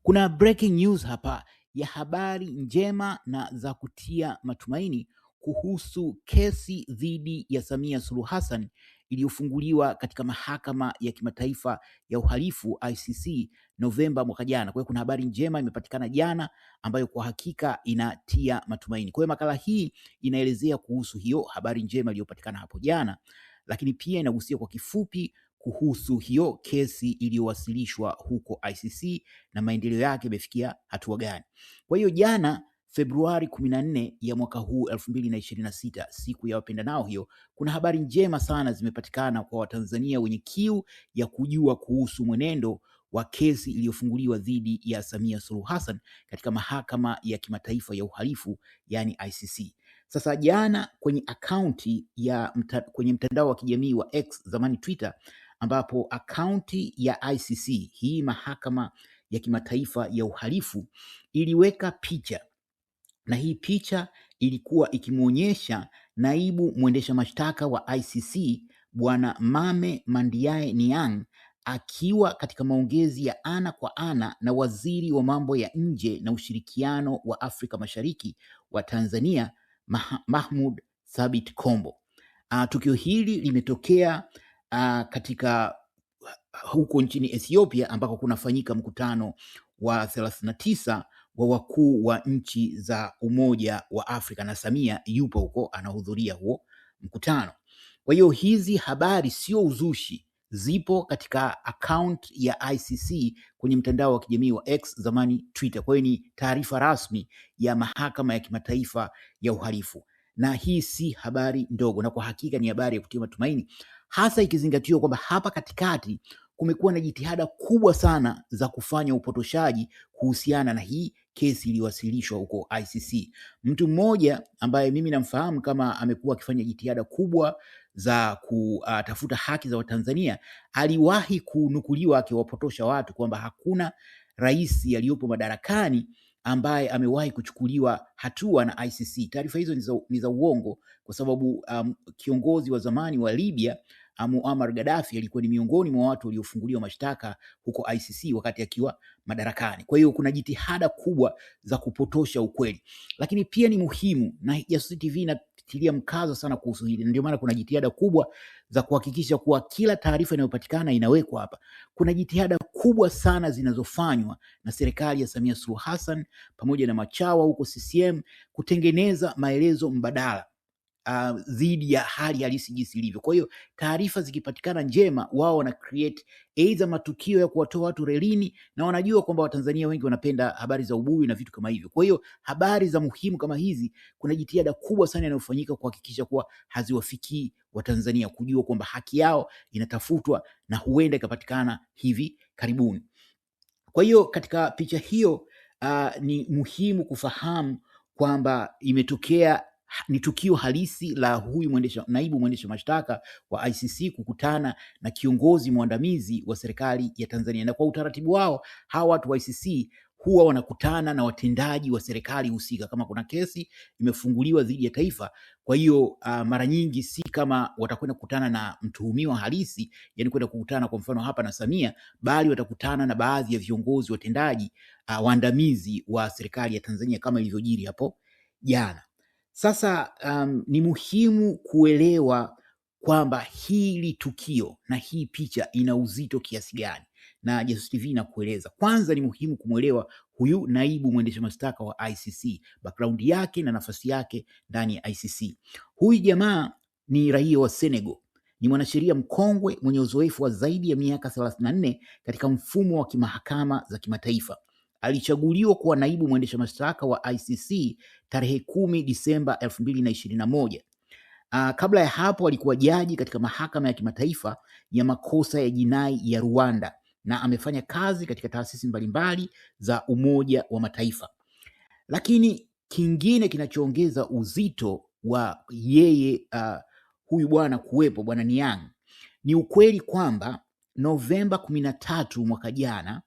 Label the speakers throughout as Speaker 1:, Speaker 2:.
Speaker 1: Kuna breaking news hapa ya habari njema na za kutia matumaini kuhusu kesi dhidi ya Samia Suluhu Hassan iliyofunguliwa katika mahakama ya kimataifa ya uhalifu ICC Novemba mwaka jana. Kwa hiyo kuna habari njema imepatikana jana ambayo kwa hakika inatia matumaini. Kwa hiyo makala hii inaelezea kuhusu hiyo habari njema iliyopatikana hapo jana, lakini pia inagusia kwa kifupi kuhusu hiyo kesi iliyowasilishwa huko ICC na maendeleo yake yamefikia hatua gani. Kwa hiyo jana Februari 14 ya mwaka huu 2026, siku ya wapendanao hiyo, kuna habari njema sana zimepatikana kwa Watanzania wenye kiu ya kujua kuhusu mwenendo wa kesi iliyofunguliwa dhidi ya Samia Suluhu Hassan katika mahakama ya kimataifa ya uhalifu yani ICC. Sasa jana kwenye akaunti ya kwenye mtandao wa kijamii wa X, zamani Twitter, ambapo akaunti ya ICC, hii mahakama ya kimataifa ya uhalifu, iliweka picha, na hii picha ilikuwa ikimuonyesha naibu mwendesha mashtaka wa ICC Bwana Mame Mandiae Niang akiwa katika maongezi ya ana kwa ana na waziri wa mambo ya nje na ushirikiano wa Afrika Mashariki wa Tanzania Mahmoud Thabit Kombo. Tukio hili limetokea katika huko nchini Ethiopia ambako kunafanyika mkutano wa 39 wa wakuu wa nchi za Umoja wa Afrika, na Samia yupo huko anahudhuria huo mkutano. Kwa hiyo hizi habari sio uzushi, zipo katika account ya ICC kwenye mtandao wa kijamii wa X, zamani Twitter. Kwa hiyo ni taarifa rasmi ya mahakama ya kimataifa ya uhalifu, na hii si habari ndogo, na kwa hakika ni habari ya kutia matumaini, hasa ikizingatiwa kwamba hapa katikati kumekuwa na jitihada kubwa sana za kufanya upotoshaji kuhusiana na hii kesi iliyowasilishwa huko ICC. Mtu mmoja ambaye mimi namfahamu kama amekuwa akifanya jitihada kubwa za kutafuta haki za Watanzania aliwahi kunukuliwa akiwapotosha watu kwamba hakuna rais aliyopo madarakani ambaye amewahi kuchukuliwa hatua na ICC. Taarifa hizo ni za uongo kwa sababu kiongozi wa zamani wa Libya Muammar Gaddafi alikuwa ni miongoni mwa watu waliofunguliwa mashtaka huko ICC wakati akiwa madarakani. Kwa hiyo kuna jitihada kubwa za kupotosha ukweli, lakini pia ni muhimu, na Jasusi TV inatilia mkazo sana kuhusu hili, ndio maana kuna jitihada kubwa za kuhakikisha kuwa kila taarifa inayopatikana inawekwa hapa. Kuna jitihada kubwa sana zinazofanywa na serikali ya Samia Suluhu Hassan pamoja na machawa huko CCM kutengeneza maelezo mbadala dhidi ya hali halisi jinsi ilivyo. Kwa hiyo taarifa zikipatikana njema, wao wana create aidha matukio ya kuwatoa watu relini, na wanajua kwamba Watanzania wengi wanapenda habari za ubuyu na vitu kama hivyo. Kwa hiyo habari za muhimu kama hizi, kuna jitihada kubwa sana inayofanyika kuhakikisha kuwa haziwafikii Watanzania, kujua kwamba haki yao inatafutwa na huenda ikapatikana hivi karibuni. Kwa hiyo katika picha hiyo ni muhimu kufahamu kwamba imetokea ni tukio halisi la huyu naibu mwendesha mashtaka wa ICC kukutana na kiongozi mwandamizi wa serikali ya Tanzania. Na kwa utaratibu wao, hawa watu wa ICC huwa wanakutana na watendaji wa serikali husika kama kuna kesi imefunguliwa dhidi ya taifa. Kwa hiyo mara nyingi si kama watakwenda kukutana na mtuhumiwa halisi, yani kwenda kukutana kwa mfano hapa na Samia, bali watakutana na baadhi ya viongozi watendaji waandamizi wa serikali ya Tanzania kama ilivyojiri hapo jana. Sasa ni muhimu kuelewa kwamba hili tukio na hii picha ina uzito kiasi gani, na Jasusi TV inakueleza. Kwanza ni muhimu kumwelewa huyu naibu mwendesha mashtaka wa ICC, background yake na nafasi yake ndani ya ICC. Huyu jamaa ni raia wa Senegal, ni mwanasheria mkongwe mwenye uzoefu wa zaidi ya miaka 34 katika mfumo wa kimahakama za kimataifa. Alichaguliwa kuwa naibu mwendesha mashtaka wa ICC tarehe 10 Disemba 2021. Kabla ya hapo alikuwa jaji katika mahakama ya kimataifa ya makosa ya jinai ya Rwanda, na amefanya kazi katika taasisi mbalimbali za Umoja wa Mataifa. Lakini kingine kinachoongeza uzito wa yeye huyu bwana kuwepo, Bwana Niang, ni ukweli kwamba Novemba 13 mwaka jana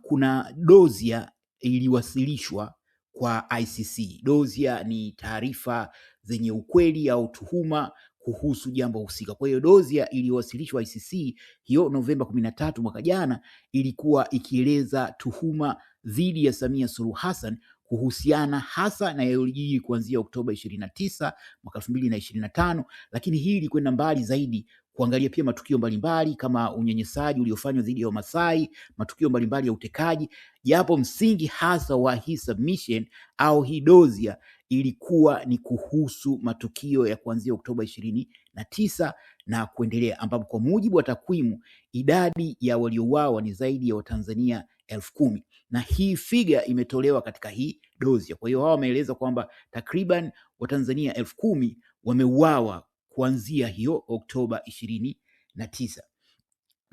Speaker 1: kuna dozia iliwasilishwa kwa ICC. Dozia ni taarifa zenye ukweli au tuhuma kuhusu jambo husika. Kwa hiyo dozia iliyowasilishwa ICC hiyo Novemba 13 mwaka jana ilikuwa ikieleza tuhuma dhidi ya Samia Suluhu Hassan kuhusiana hasa na yaliyojiri kuanzia Oktoba 29 mwaka 2025, lakini hii ilikwenda mbali zaidi kuangalia pia matukio mbalimbali kama unyanyasaji uliofanywa dhidi ya Wamasai, matukio mbalimbali ya utekaji, japo msingi hasa wa hii submission au hii dozia ilikuwa ni kuhusu matukio ya kuanzia Oktoba 29 na kuendelea, ambapo kwa mujibu wa takwimu idadi ya waliouawa ni zaidi ya Watanzania 10,000 na hii figa imetolewa katika hii dozia. Kwa hiyo hao wameeleza kwamba takriban Watanzania 10,000 wameuawa kuanzia hiyo Oktoba 29.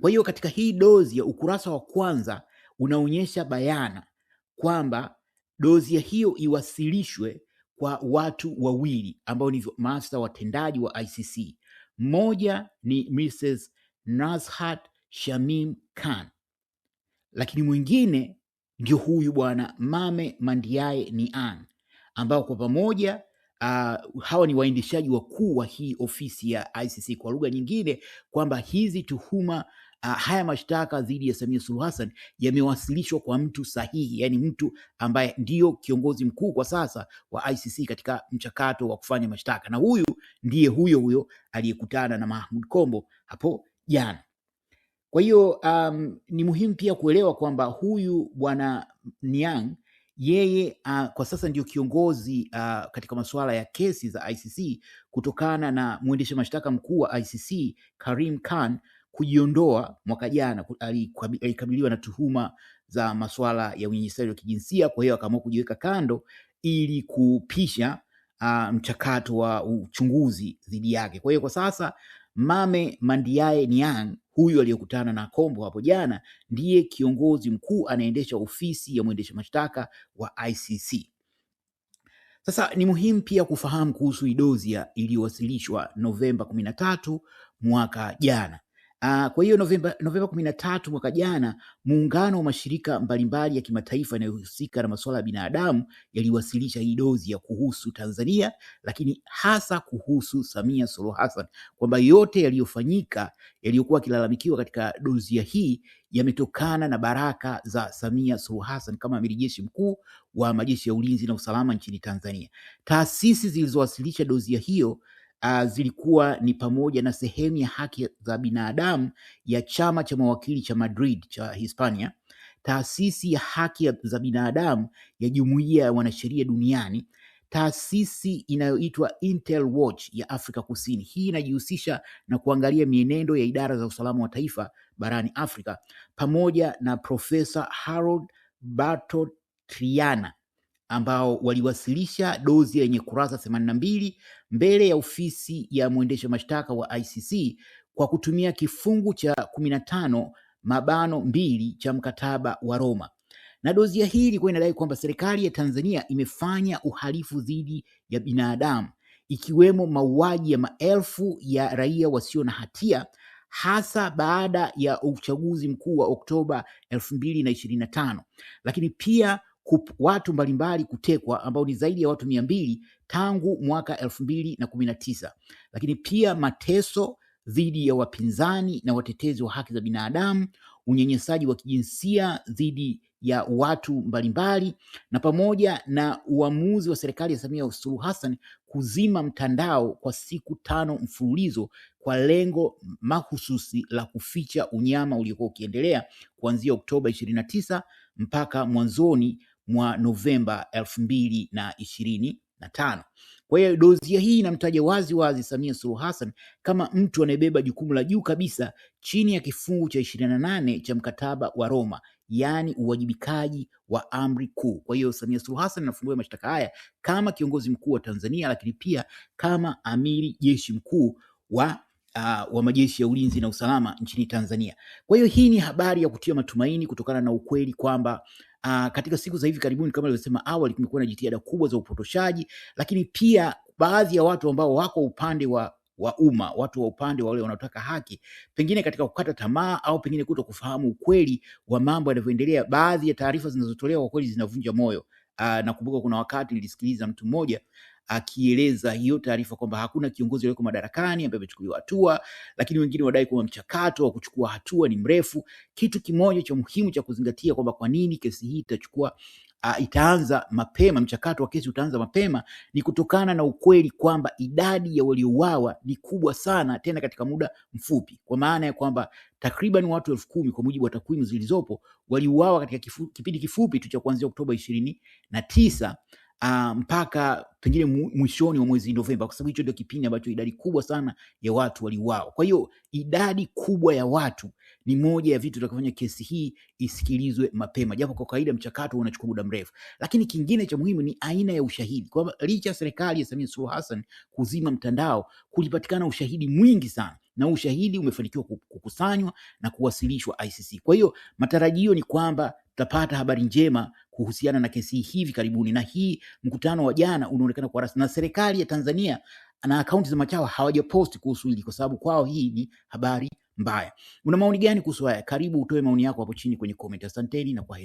Speaker 1: Kwa hiyo katika hii dozia ukurasa wa kwanza unaonyesha bayana kwamba dozia hiyo iwasilishwe kwa watu wawili ambao ni maafisa watendaji wa ICC. Mmoja ni Mrs. Nazhat Shamim Khan, lakini mwingine ndio huyu bwana Mame Mandiaye Niang, ambao kwa pamoja hawa ni waendeshaji wakuu wa hii ofisi ya ICC. Kwa lugha nyingine kwamba hizi tuhuma haya mashtaka dhidi ya Samia Suluhu Hassan yamewasilishwa kwa mtu sahihi, yani mtu ambaye ndio kiongozi mkuu kwa sasa wa ICC katika mchakato wa kufanya mashtaka, na huyu ndiye huyo aliyekutana na Mahmoud Kombo hapo jana. Kwa hiyo ni muhimu pia kuelewa kwamba huyu bwana Niang yeye kwa sasa ndio kiongozi katika masuala ya kesi za ICC kutokana na mwendesha mashtaka mkuu wa ICC Karim Khan kujiondoa mwaka jana. Alikabiliwa na tuhuma za masuala ya unyanyasaji wa kijinsia, kwa hiyo akaamua kujiweka kando ili kupisha mchakato wa uchunguzi dhidi yake. Kwa hiyo kwa sasa Mame Mandiaye Niang, huyu aliyokutana na Kombo hapo jana, ndiye kiongozi mkuu anaendesha ofisi ya mwendesha mashtaka wa ICC. Sasa ni muhimu pia kufahamu kuhusu dozia iliyowasilishwa Novemba 13 mwaka jana. Kwa hiyo Novemba 13 mwaka jana, muungano wa mashirika mbalimbali ya kimataifa yanayohusika na masuala ya binadamu yaliwasilisha hii dozia kuhusu Tanzania, lakini hasa kuhusu Samia Suluhu Hassan, kwamba yote yaliyofanyika yaliyokuwa yakilalamikiwa katika dozia hii yametokana na baraka za Samia Suluhu Hassan kama amiri jeshi mkuu wa majeshi ya ulinzi na usalama nchini Tanzania. Taasisi zilizowasilisha dozia hiyo zilikuwa ni pamoja na sehemu ya haki za binadamu ya chama cha mawakili cha Madrid cha Hispania, taasisi ya haki za binadamu ya jumuiya ya wanasheria duniani, taasisi inayoitwa Intel Watch ya Afrika Kusini. Hii inajihusisha na kuangalia mienendo ya idara za usalama wa taifa barani Afrika, pamoja na Profesa Harold Bartot-Triana, ambao waliwasilisha dozi yenye kurasa 82 mbele ya ofisi ya mwendesha mashtaka wa ICC kwa kutumia kifungu cha 15(2) cha mkataba wa Roma. Na dozia hii ilikuwa inadai kwamba serikali ya Tanzania imefanya uhalifu dhidi ya binadamu, ikiwemo mauaji ya maelfu ya raia wasio na hatia, hasa baada ya uchaguzi mkuu wa Oktoba 2025, lakini pia watu mbalimbali kutekwa ambao ni zaidi ya watu 200 tangu mwaka 2019, lakini pia mateso dhidi ya wapinzani na watetezi wa haki za binadamu, unyanyasaji wa kijinsia dhidi ya watu mbalimbali, na pamoja na uamuzi wa serikali ya Samia Suluhu Hassan kuzima mtandao kwa siku 5 mfululizo kwa lengo mahususi la kuficha unyama uliokuwa ukiendelea kuanzia Oktoba 29 mpaka mwanzoni mwa Novemba 2025. Kwa hiyo dozia hii inamtaja wazi Samia Suluhu Hassan kama mtu anayebeba jukumu la juu kabisa chini ya kifungu cha 28 cha mkataba wa Roma, yaani uwajibikaji wa amri kuu. Kwa hiyo Samia Suluhu Hassan anafunguliwa mashtaka haya kama kiongozi mkuu wa Tanzania, lakini pia kama amiri jeshi mkuu wa majeshi ya ulinzi na usalama nchini Tanzania. Kwa hiyo hii ni habari ya kutia matumaini kutokana na ukweli kwamba katika siku za hivi karibuni, kama nilivyosema awali, kumekuwa na jitihada kubwa za upotoshaji, lakini pia baadhi ya watu ambao wako upande wa umma, watu wa upande wa wale wanaotaka haki, pengine katika kukata tamaa au pengine kuto kufahamu ukweli wa mambo yanavyoendelea, baadhi ya taarifa zinazotolewa kwa kweli zinavunja moyo. Nakumbuka kuna wakati nilisikiliza mtu mmoja akieleza hiyo taarifa kwamba hakuna kiongozi aliyeko madarakani ambaye amechukuliwa hatua, lakini wengine wadai kwamba mchakato wa kuchukua hatua ni mrefu. Kitu kimoja cha muhimu cha kuzingatia kwamba kwa nini kesi hii itaanza mapema, mchakato wa kesi utaanza mapema, ni kutokana na ukweli kwamba idadi ya waliouawa ni kubwa sana, tena katika muda mfupi, kwa maana ya kwamba takriban watu 10,000 kwa mujibu wa takwimu zilizopo waliuawa katika kipindi kifupi tu cha kuanzia Oktoba 29 mpaka pengine mwishoni wa mwezi Novemba, kwa sababu hicho ndio kipindi ambacho idadi kubwa sana ya watu waliuawa. Kwa hiyo idadi kubwa ya watu ni moja ya vitu vitakavyofanya kesi hii isikilizwe mapema, japo kwa kawaida mchakato unachukua muda mrefu. Lakini kingine cha muhimu ni aina ya ushahidi, kwamba licha ya serikali ya Samia Suluhu Hassan kuzima mtandao, kulipatikana ushahidi mwingi sana, na ushahidi umefanikiwa kukusanywa na kuwasilishwa ICC. Kwa hiyo matarajio ni kwamba tutapata habari njema kuhusiana na kesi hivi karibuni, na hii mkutano wa jana unaonekana kwa rasmi, na serikali ya Tanzania na akaunti za Machawa hawajaposti kuhusu hili, kwa sababu kwao hii ni habari mbaya. Una maoni gani kuhusu haya? Karibu utoe maoni yako hapo chini kwenye comment. Asanteni na kwaheri.